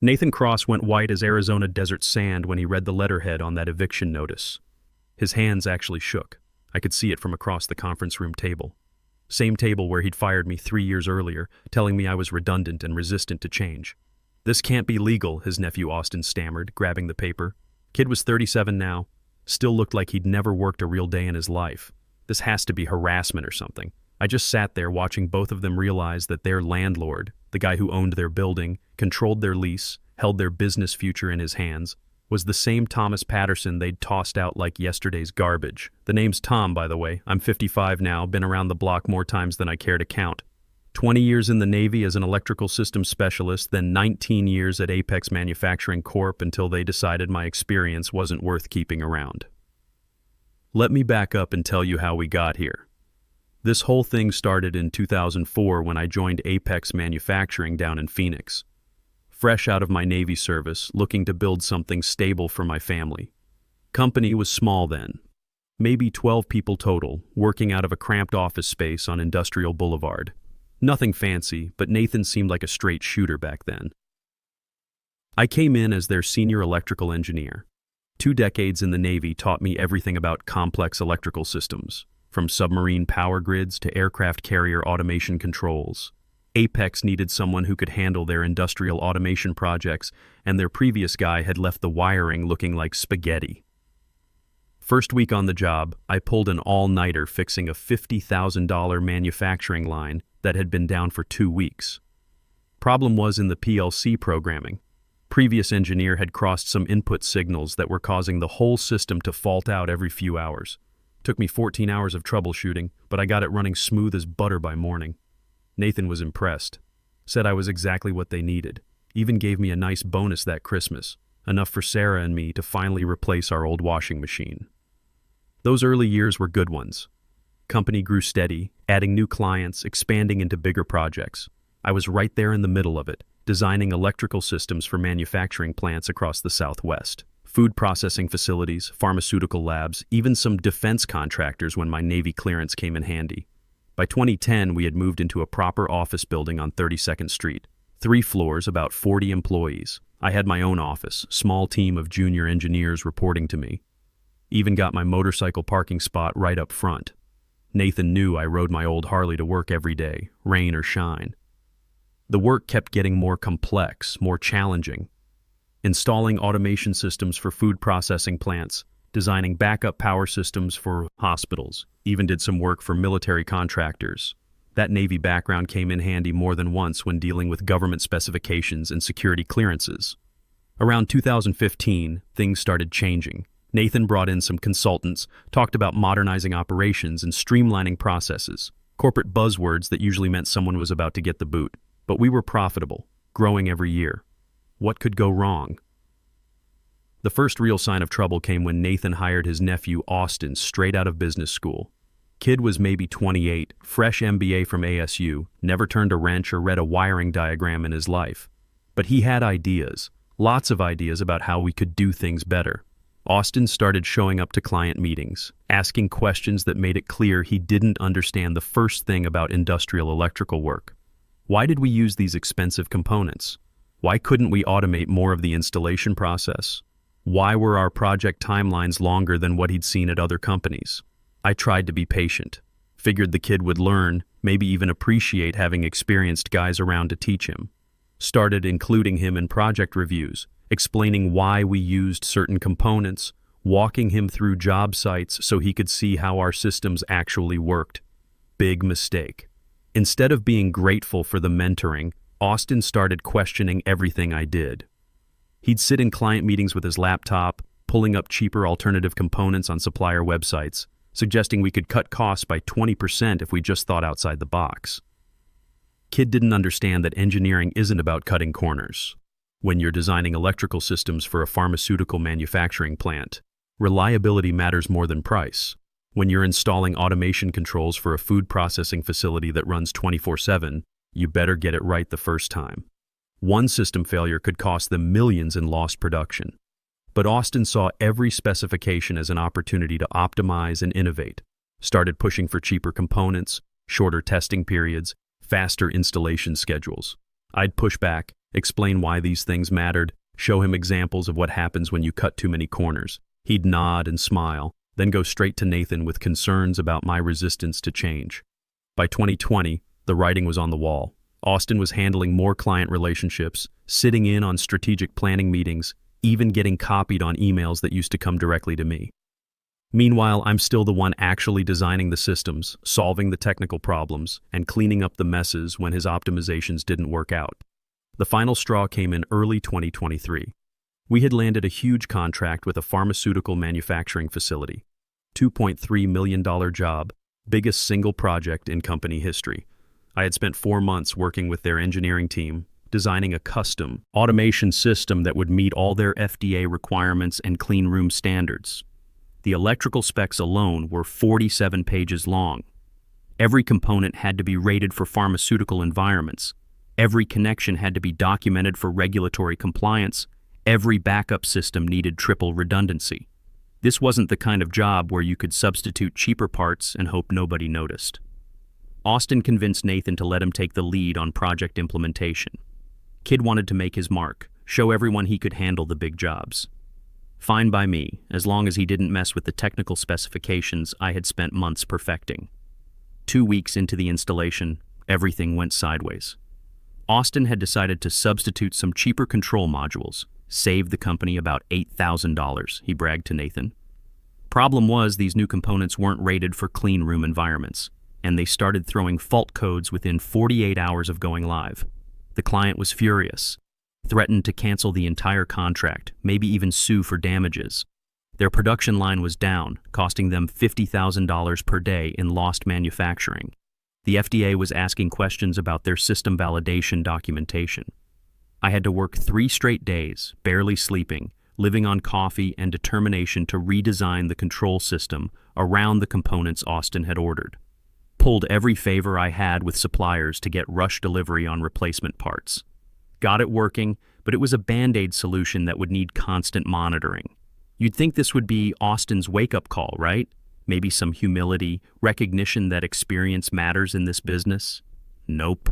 Nathan Cross went white as Arizona desert sand when he read the letterhead on that eviction notice. His hands actually shook. I could see it from across the conference room table. Same table where he'd fired me 3 years earlier, telling me I was redundant and resistant to change. "This can't be legal," his nephew Austin stammered, grabbing the paper. Kid was 37 now, still looked like he'd never worked a real day in his life. This has to be harassment or something. I just sat there watching both of them realize that their landlord, the guy who owned their building, controlled their lease, held their business future in his hands, was the same Thomas Patterson they'd tossed out like yesterday's garbage. The name's Tom, by the way. I'm 55 now, been around the block more times than I care to count. 20 years in the Navy as an electrical systems specialist, then 19 years at Apex Manufacturing Corp. Until they decided my experience wasn't worth keeping around. Let me back up and tell you how we got here. This whole thing started in 2004 when I joined Apex Manufacturing down in Phoenix. Fresh out of my Navy service, looking to build something stable for my family. Company was small then. Maybe 12 people total, working out of a cramped office space on Industrial Boulevard. Nothing fancy, but Nathan seemed like a straight shooter back then. I came in as their senior electrical engineer. 2 decades in the Navy taught me everything about complex electrical systems, from submarine power grids to aircraft carrier automation controls. Apex needed someone who could handle their industrial automation projects, and their previous guy had left the wiring looking like spaghetti. First week on the job, I pulled an all-nighter fixing a $50,000 manufacturing line that had been down for 2 weeks. Problem was in the PLC programming. Previous engineer had crossed some input signals that were causing the whole system to fault out every few hours. Took me 14 hours of troubleshooting, but I got it running smooth as butter by morning. Nathan was impressed. Said I was exactly what they needed. Even gave me a nice bonus that Christmas, enough for Sarah and me to finally replace our old washing machine. Those early years were good ones. Company grew steady, adding new clients, expanding into bigger projects. I was right there in the middle of it, designing electrical systems for manufacturing plants across the Southwest. Food processing facilities, pharmaceutical labs, even some defense contractors when my Navy clearance came in handy. By 2010, we had moved into a proper office building on 32nd Street. 3 floors, about 40 employees. I had my own office, small team of junior engineers reporting to me. Even got my motorcycle parking spot right up front. Nathan knew I rode my old Harley to work every day, rain or shine. The work kept getting more complex, more challenging. Installing automation systems for food processing plants, designing backup power systems for hospitals, even did some work for military contractors. That Navy background came in handy more than once when dealing with government specifications and security clearances. Around 2015, things started changing. Nathan brought in some consultants, talked about modernizing operations and streamlining processes, corporate buzzwords that usually meant someone was about to get the boot. But we were profitable, growing every year. What could go wrong? The first real sign of trouble came when Nathan hired his nephew Austin straight out of business school. Kid was maybe 28, fresh MBA from ASU, never turned a wrench or read a wiring diagram in his life. But he had ideas, lots of ideas about how we could do things better. Austin started showing up to client meetings, asking questions that made it clear he didn't understand the first thing about industrial electrical work. Why did we use these expensive components? Why couldn't we automate more of the installation process? Why were our project timelines longer than what he'd seen at other companies? I tried to be patient. Figured the kid would learn, maybe even appreciate having experienced guys around to teach him. Started including him in project reviews, explaining why we used certain components, walking him through job sites so he could see how our systems actually worked. Big mistake. Instead of being grateful for the mentoring, Austin started questioning everything I did. He'd sit in client meetings with his laptop, pulling up cheaper alternative components on supplier websites, suggesting we could cut costs by 20% if we just thought outside the box. Kid didn't understand that engineering isn't about cutting corners. When you're designing electrical systems for a pharmaceutical manufacturing plant, reliability matters more than price. When you're installing automation controls for a food processing facility that runs 24/7, you better get it right the first time. One system failure could cost them millions in lost production. But Austin saw every specification as an opportunity to optimize and innovate, started pushing for cheaper components, shorter testing periods, faster installation schedules. I'd push back, explain why these things mattered, show him examples of what happens when you cut too many corners. He'd nod and smile, then go straight to Nathan with concerns about my resistance to change. By 2020, the writing was on the wall. Austin was handling more client relationships, sitting in on strategic planning meetings, even getting copied on emails that used to come directly to me. Meanwhile, I'm still the one actually designing the systems, solving the technical problems, and cleaning up the messes when his optimizations didn't work out. The final straw came in early 2023. We had landed a huge contract with a pharmaceutical manufacturing facility. $2.3 million job, biggest single project in company history. I had spent 4 months working with their engineering team, designing a custom automation system that would meet all their FDA requirements and clean room standards. The electrical specs alone were 47 pages long. Every component had to be rated for pharmaceutical environments. Every connection had to be documented for regulatory compliance. Every backup system needed triple redundancy. This wasn't the kind of job where you could substitute cheaper parts and hope nobody noticed. Austin convinced Nathan to let him take the lead on project implementation. Kid wanted to make his mark, show everyone he could handle the big jobs. Fine by me, as long as he didn't mess with the technical specifications I had spent months perfecting. 2 weeks into the installation, everything went sideways. Austin had decided to substitute some cheaper control modules, saved the company about $8,000, he bragged to Nathan. Problem was, these new components weren't rated for clean room environments, and they started throwing fault codes within 48 hours of going live. The client was furious, threatened to cancel the entire contract, maybe even sue for damages. Their production line was down, costing them $50,000 per day in lost manufacturing. The FDA was asking questions about their system validation documentation. I had to work 3 straight days, barely sleeping, living on coffee and determination to redesign the control system around the components Austin had ordered. Pulled every favor I had with suppliers to get rush delivery on replacement parts. Got it working, but it was a Band-Aid solution that would need constant monitoring. You'd think this would be Austin's wake-up call, right? Maybe some humility, recognition that experience matters in this business? Nope.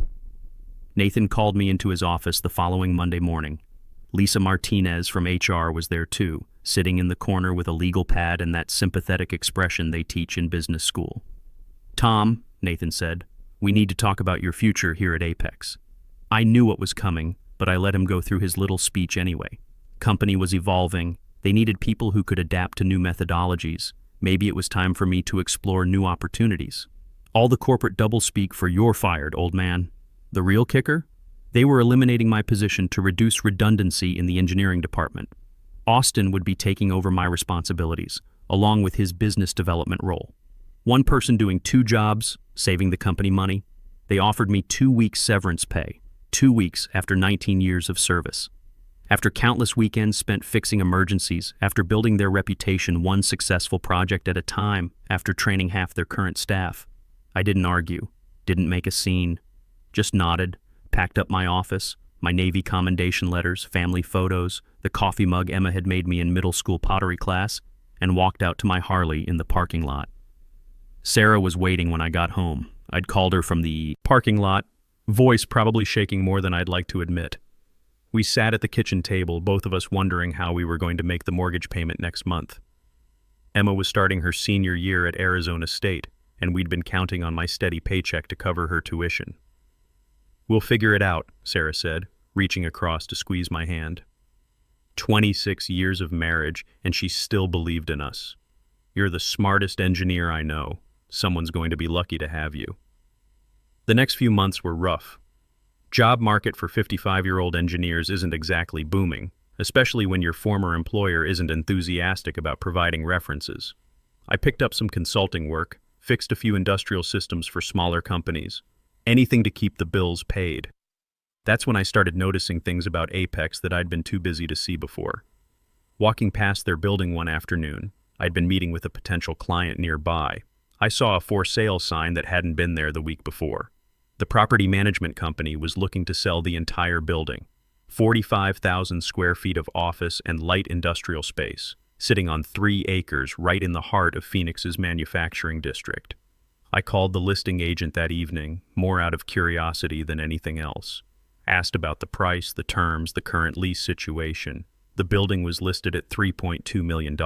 Nathan called me into his office the following Monday morning. Lisa Martinez from HR was there too, sitting in the corner with a legal pad and that sympathetic expression they teach in business school. "Tom," Nathan said, "we need to talk about your future here at Apex." I knew what was coming, but I let him go through his little speech anyway. Company was evolving. They needed people who could adapt to new methodologies. Maybe it was time for me to explore new opportunities. All the corporate doublespeak for "you're fired, old man." The real kicker? They were eliminating my position to reduce redundancy in the engineering department. Austin would be taking over my responsibilities, along with his business development role. One person doing 2 jobs, saving the company money. They offered me 2 weeks severance pay, 2 weeks after 19 years of service. After countless weekends spent fixing emergencies, after building their reputation one successful project at a time, after training half their current staff. I didn't argue, didn't make a scene, just nodded, packed up my office, my Navy commendation letters, family photos, the coffee mug Emma had made me in middle school pottery class, and walked out to my Harley in the parking lot. Sarah was waiting when I got home. I'd called her from the parking lot, voice probably shaking more than I'd like to admit. We sat at the kitchen table, both of us wondering how we were going to make the mortgage payment next month. Emma was starting her senior year at Arizona State, and we'd been counting on my steady paycheck to cover her tuition. "We'll figure it out," Sarah said, reaching across to squeeze my hand. 26 years of marriage, and she still believed in us. "You're the smartest engineer I know. Someone's going to be lucky to have you." The next few months were rough. Job market for 55-year-old engineers isn't exactly booming, especially when your former employer isn't enthusiastic about providing references. I picked up some consulting work, fixed a few industrial systems for smaller companies, anything to keep the bills paid. That's when I started noticing things about Apex that I'd been too busy to see before. Walking past their building one afternoon, I'd been meeting with a potential client nearby. I saw a for sale sign that hadn't been there the week before. The property management company was looking to sell the entire building, 45,000 square feet of office and light industrial space, sitting on 3 acres right in the heart of Phoenix's manufacturing district. I called the listing agent that evening, more out of curiosity than anything else. Asked about the price, the terms, the current lease situation. The building was listed at $3.2 million.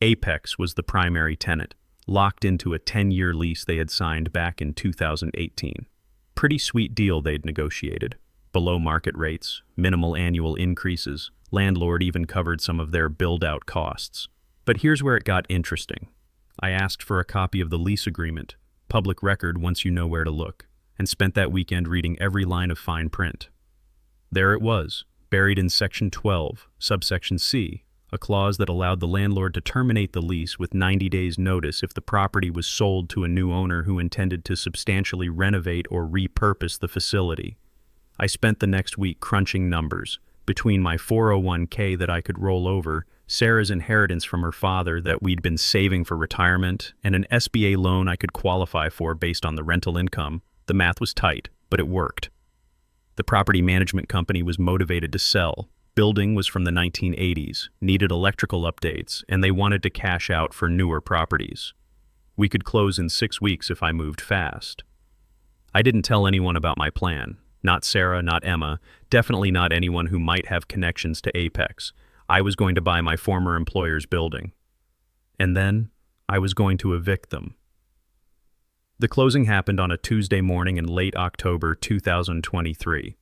Apex was the primary tenant, locked into a 10-year lease they had signed back in 2018. Pretty sweet deal they'd negotiated. Below market rates, minimal annual increases. Landlord even covered some of their build-out costs. But here's where it got interesting. I asked for a copy of the lease agreement, public record once you know where to look, and spent that weekend reading every line of fine print. There it was, buried in Section 12, subsection C, a clause that allowed the landlord to terminate the lease with 90 days' notice if the property was sold to a new owner who intended to substantially renovate or repurpose the facility. I spent the next week crunching numbers, between my 401k that I could roll over, Sarah's inheritance from her father that we'd been saving for retirement, and an SBA loan I could qualify for based on the rental income. The math was tight, but it worked. The property management company was motivated to sell. Building was from the 1980s, needed electrical updates, and they wanted to cash out for newer properties. We could close in 6 weeks if I moved fast. I didn't tell anyone about my plan. Not Sarah, not Emma, definitely not anyone who might have connections to Apex. I was going to buy my former employer's building. And then, I was going to evict them. The closing happened on a Tuesday morning in late October 2023.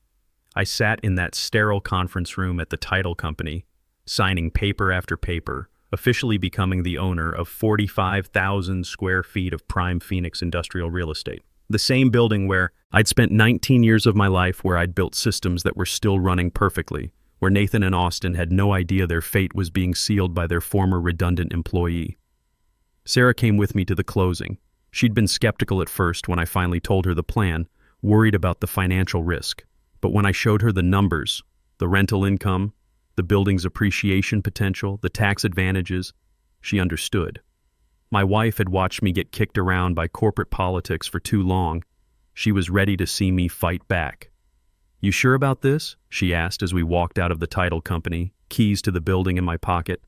I sat in that sterile conference room at the title company, signing paper after paper, officially becoming the owner of 45,000 square feet of prime Phoenix industrial real estate. The same building where I'd spent 19 years of my life, where I'd built systems that were still running perfectly, where Nathan and Austin had no idea their fate was being sealed by their former redundant employee. Sarah came with me to the closing. She'd been skeptical at first when I finally told her the plan, worried about the financial risk. But when I showed her the numbers, the rental income, the building's appreciation potential, the tax advantages, she understood. My wife had watched me get kicked around by corporate politics for too long. She was ready to see me fight back. "You sure about this?" she asked as we walked out of the title company, keys to the building in my pocket.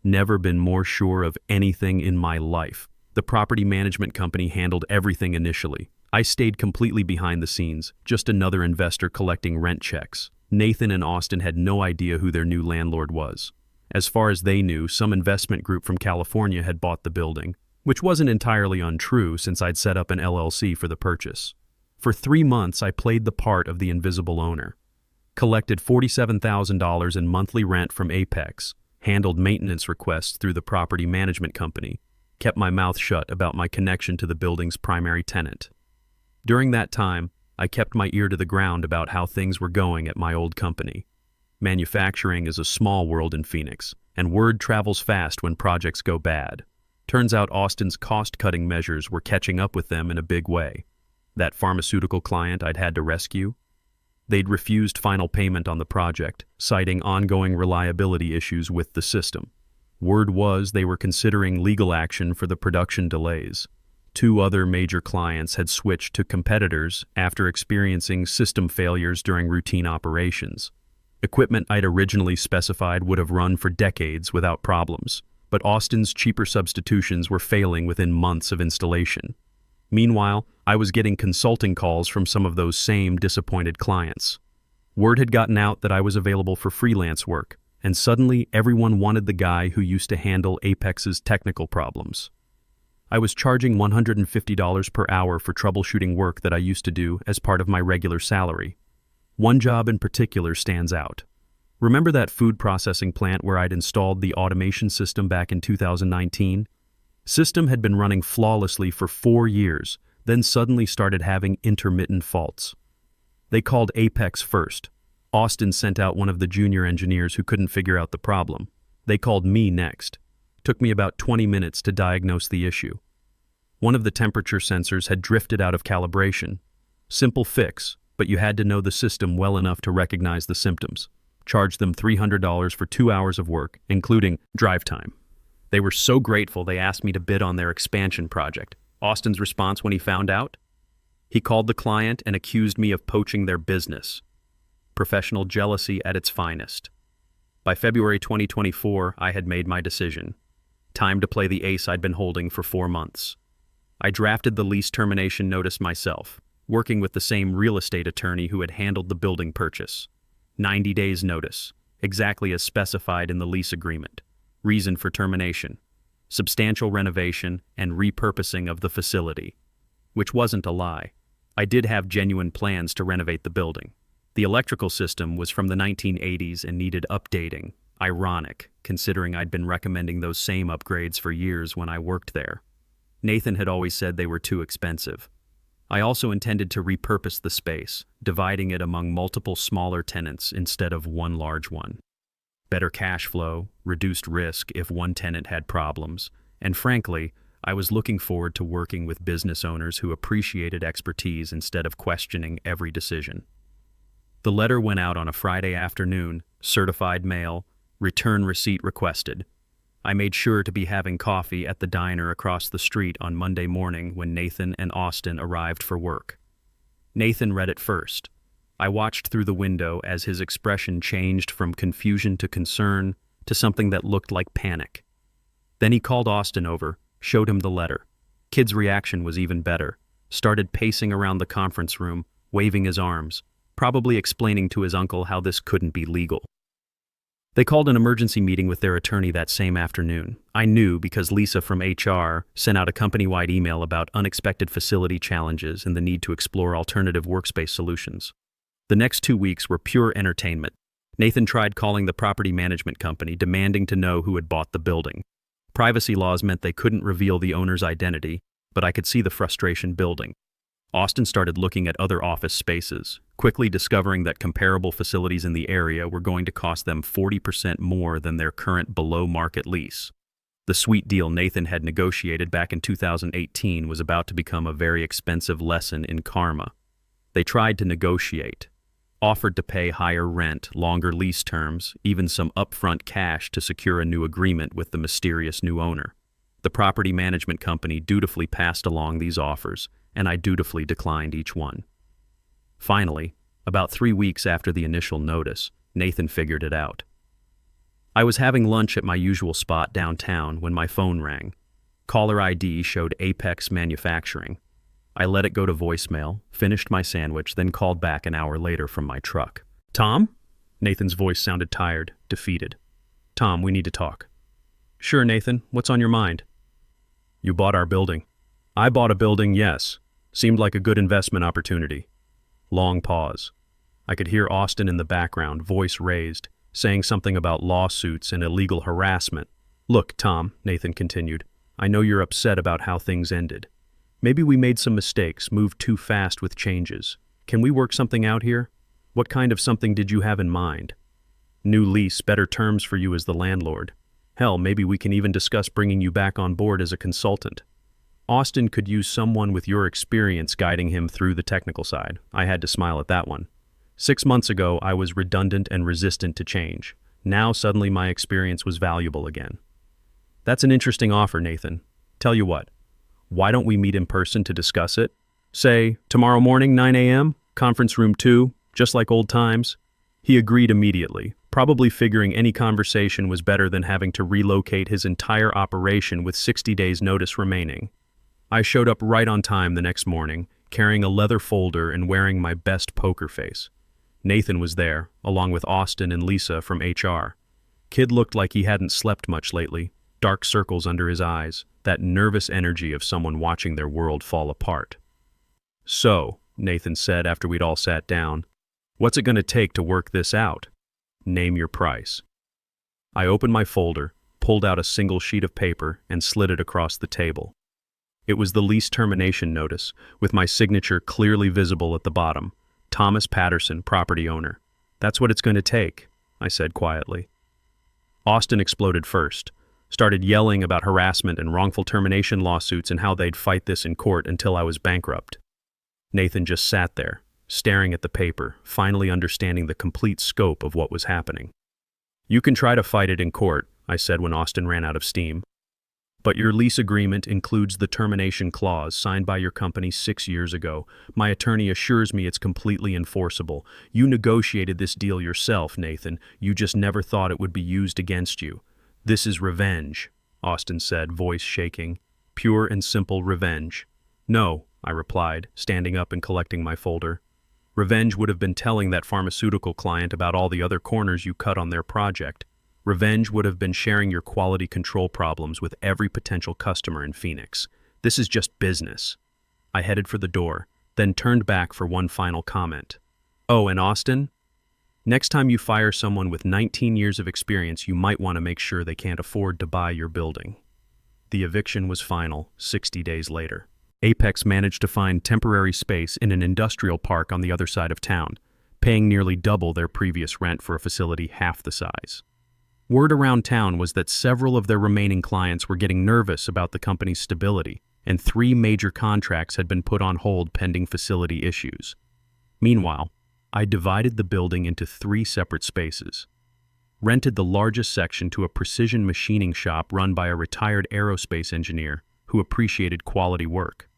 Never been more sure of anything in my life. The property management company handled everything initially. I stayed completely behind the scenes, just another investor collecting rent checks. Nathan and Austin had no idea who their new landlord was. As far as they knew, some investment group from California had bought the building, which wasn't entirely untrue since I'd set up an LLC for the purchase. For 3 months, I played the part of the invisible owner. Collected $47,000 in monthly rent from Apex, handled maintenance requests through the property management company, kept my mouth shut about my connection to the building's primary tenant. During that time, I kept my ear to the ground about how things were going at my old company. Manufacturing is a small world in Phoenix, and word travels fast when projects go bad. Turns out Austin's cost-cutting measures were catching up with them in a big way. That pharmaceutical client I'd had to rescue? They'd refused final payment on the project, citing ongoing reliability issues with the system. Word was they were considering legal action for the production delays. 2 other major clients had switched to competitors after experiencing system failures during routine operations. Equipment I'd originally specified would have run for decades without problems, but Austin's cheaper substitutions were failing within months of installation. Meanwhile, I was getting consulting calls from some of those same disappointed clients. Word had gotten out that I was available for freelance work, and suddenly everyone wanted the guy who used to handle Apex's technical problems. I was charging $150 per hour for troubleshooting work that I used to do as part of my regular salary. One job in particular stands out. Remember that food processing plant where I'd installed the automation system back in 2019? System had been running flawlessly for 4 years, then suddenly started having intermittent faults. They called Apex first. Austin sent out one of the junior engineers who couldn't figure out the problem. They called me next. Took me about 20 minutes to diagnose the issue. One of the temperature sensors had drifted out of calibration. Simple fix, but you had to know the system well enough to recognize the symptoms. Charged them $300 for 2 hours of work, including drive time. They were so grateful they asked me to bid on their expansion project. Austin's response when he found out? He called the client and accused me of poaching their business. Professional jealousy at its finest. By February 2024, I had made my decision. Time to play the ace I'd been holding for 4 months. I drafted the lease termination notice myself, working with the same real estate attorney who had handled the building purchase. 90 days notice, exactly as specified in the lease agreement. Reason for termination: substantial renovation and repurposing of the facility. Which wasn't a lie. I did have genuine plans to renovate the building. The electrical system was from the 1980s and needed updating. Ironic, considering I'd been recommending those same upgrades for years when I worked there. Nathan had always said they were too expensive. I also intended to repurpose the space, dividing it among multiple smaller tenants instead of one large one. Better cash flow, reduced risk if one tenant had problems, and frankly, I was looking forward to working with business owners who appreciated expertise instead of questioning every decision. The letter went out on a Friday afternoon, certified mail, return receipt requested. I made sure to be having coffee at the diner across the street on Monday morning when Nathan and Austin arrived for work. Nathan read it first. I watched through the window as his expression changed from confusion to concern to something that looked like panic. Then he called Austin over, showed him the letter. Kid's reaction was even better. Started pacing around the conference room, waving his arms, probably explaining to his uncle how this couldn't be legal. They called an emergency meeting with their attorney that same afternoon. I knew because Lisa from HR sent out a company-wide email about unexpected facility challenges and the need to explore alternative workspace solutions. The next 2 weeks were pure entertainment. Nathan tried calling the property management company, demanding to know who had bought the building. Privacy laws meant they couldn't reveal the owner's identity, but I could see the frustration building. Austin started looking at other office spaces, quickly discovering that comparable facilities in the area were going to cost them 40% more than their current below-market lease. The sweet deal Nathan had negotiated back in 2018 was about to become a very expensive lesson in karma. They tried to negotiate, offered to pay higher rent, longer lease terms, even some upfront cash to secure a new agreement with the mysterious new owner. The property management company dutifully passed along these offers, and I dutifully declined each one. Finally, about 3 weeks after the initial notice, Nathan figured it out. I was having lunch at my usual spot downtown when my phone rang. Caller ID showed Apex Manufacturing. I let it go to voicemail, finished my sandwich, then called back an hour later from my truck. "Tom?" Nathan's voice sounded tired, defeated. "Tom, we need to talk." "Sure, Nathan. What's on your mind?" "You bought our building." "I bought a building, yes. Seemed like a good investment opportunity." Long pause. I could hear Austin in the background, voice raised, saying something about lawsuits and illegal harassment. "Look, Tom," Nathan continued, "I know you're upset about how things ended. Maybe we made some mistakes, moved too fast with changes. Can we work something out here? What kind of something did you have in mind? New lease, better terms for you as the landlord. Hell, maybe we can even discuss bringing you back on board as a consultant." Austin could use someone with your experience guiding him through the technical side. I had to smile at that one. 6 months ago, I was redundant and resistant to change. Now suddenly my experience was valuable again. "That's an interesting offer, Nathan. Tell you what, why don't we meet in person to discuss it? Say, tomorrow morning, 9 a.m., conference room 2, just like old times." He agreed immediately, probably figuring any conversation was better than having to relocate his entire operation with 60 days' notice remaining. I showed up right on time the next morning, carrying a leather folder and wearing my best poker face. Nathan was there, along with Austin and Lisa from HR. Kid looked like he hadn't slept much lately, dark circles under his eyes, that nervous energy of someone watching their world fall apart. "So," Nathan said after we'd all sat down, "what's it going to take to work this out? Name your price." I opened my folder, pulled out a single sheet of paper, and slid it across the table. It was the lease termination notice, with my signature clearly visible at the bottom. Thomas Patterson, property owner. "That's what it's going to take," I said quietly. Austin exploded first, started yelling about harassment and wrongful termination lawsuits and how they'd fight this in court until I was bankrupt. Nathan just sat there, staring at the paper, finally understanding the complete scope of what was happening. "You can try to fight it in court," I said when Austin ran out of steam. "But your lease agreement includes the termination clause signed by your company 6 years ago. My attorney assures me it's completely enforceable. You negotiated this deal yourself, Nathan. You just never thought it would be used against you. This is revenge," Austin said, voice shaking. "Pure and simple revenge." "No," I replied, standing up and collecting my folder. Revenge would have been telling that pharmaceutical client about all the other corners you cut on their project. Revenge would have been sharing your quality control problems with every potential customer in Phoenix. This is just business. I headed for the door, then turned back for one final comment. Oh, and Austin? Next time you fire someone with 19 years of experience, you might want to make sure they can't afford to buy your building. The eviction was final 60 days later. Apex managed to find temporary space in an industrial park on the other side of town, paying nearly double their previous rent for a facility half the size. Word around town was that several of their remaining clients were getting nervous about the company's stability, and 3 major contracts had been put on hold pending facility issues. Meanwhile, I divided the building into 3 separate spaces, rented the largest section to a precision machining shop run by a retired aerospace engineer who appreciated quality work.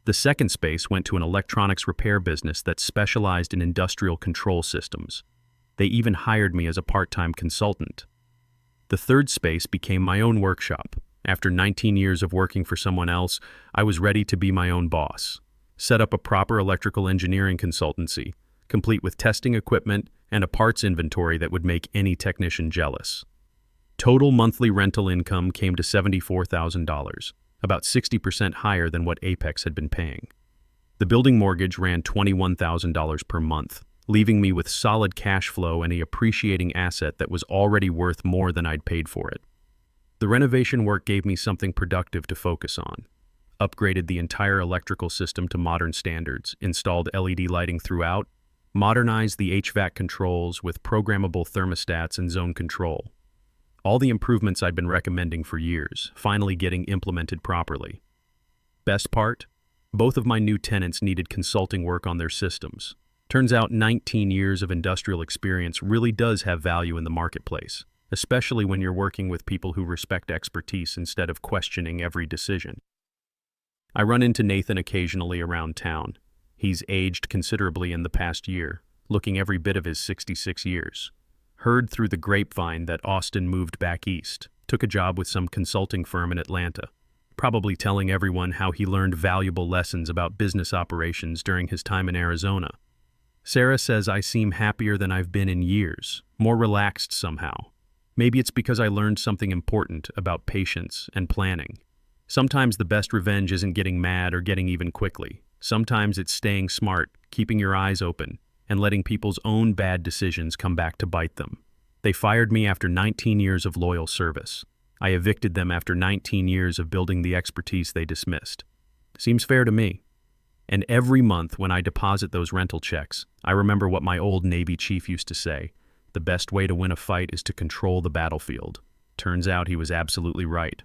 The second space went to an electronics repair business that specialized in industrial control systems. They even hired me as a part-time consultant. The third space became my own workshop. After 19 years of working for someone else, I was ready to be my own boss. Set up a proper electrical engineering consultancy, complete with testing equipment and a parts inventory that would make any technician jealous. Total monthly rental income came to $74,000, about 60% higher than what Apex had been paying. The building mortgage ran $21,000 per month, leaving me with solid cash flow and an appreciating asset that was already worth more than I'd paid for it. The renovation work gave me something productive to focus on. Upgraded the entire electrical system to modern standards, installed LED lighting throughout, modernized the HVAC controls with programmable thermostats and zone control. All the improvements I'd been recommending for years, finally getting implemented properly. Best part? Both of my new tenants needed consulting work on their systems. Turns out 19 years of industrial experience really does have value in the marketplace, especially when you're working with people who respect expertise instead of questioning every decision. I run into Nathan occasionally around town. He's aged considerably in the past year, looking every bit of his 66 years. Heard through the grapevine that Austin moved back east, took a job with some consulting firm in Atlanta, probably telling everyone how he learned valuable lessons about business operations during his time in Arizona. Sarah says I seem happier than I've been in years, more relaxed somehow. Maybe it's because I learned something important about patience and planning. Sometimes the best revenge isn't getting mad or getting even quickly. Sometimes it's staying smart, keeping your eyes open, and letting people's own bad decisions come back to bite them. They fired me after 19 years of loyal service. I evicted them after 19 years of building the expertise they dismissed. Seems fair to me. And every month when I deposit those rental checks, I remember what my old Navy chief used to say: the best way to win a fight is to control the battlefield. Turns out he was absolutely right.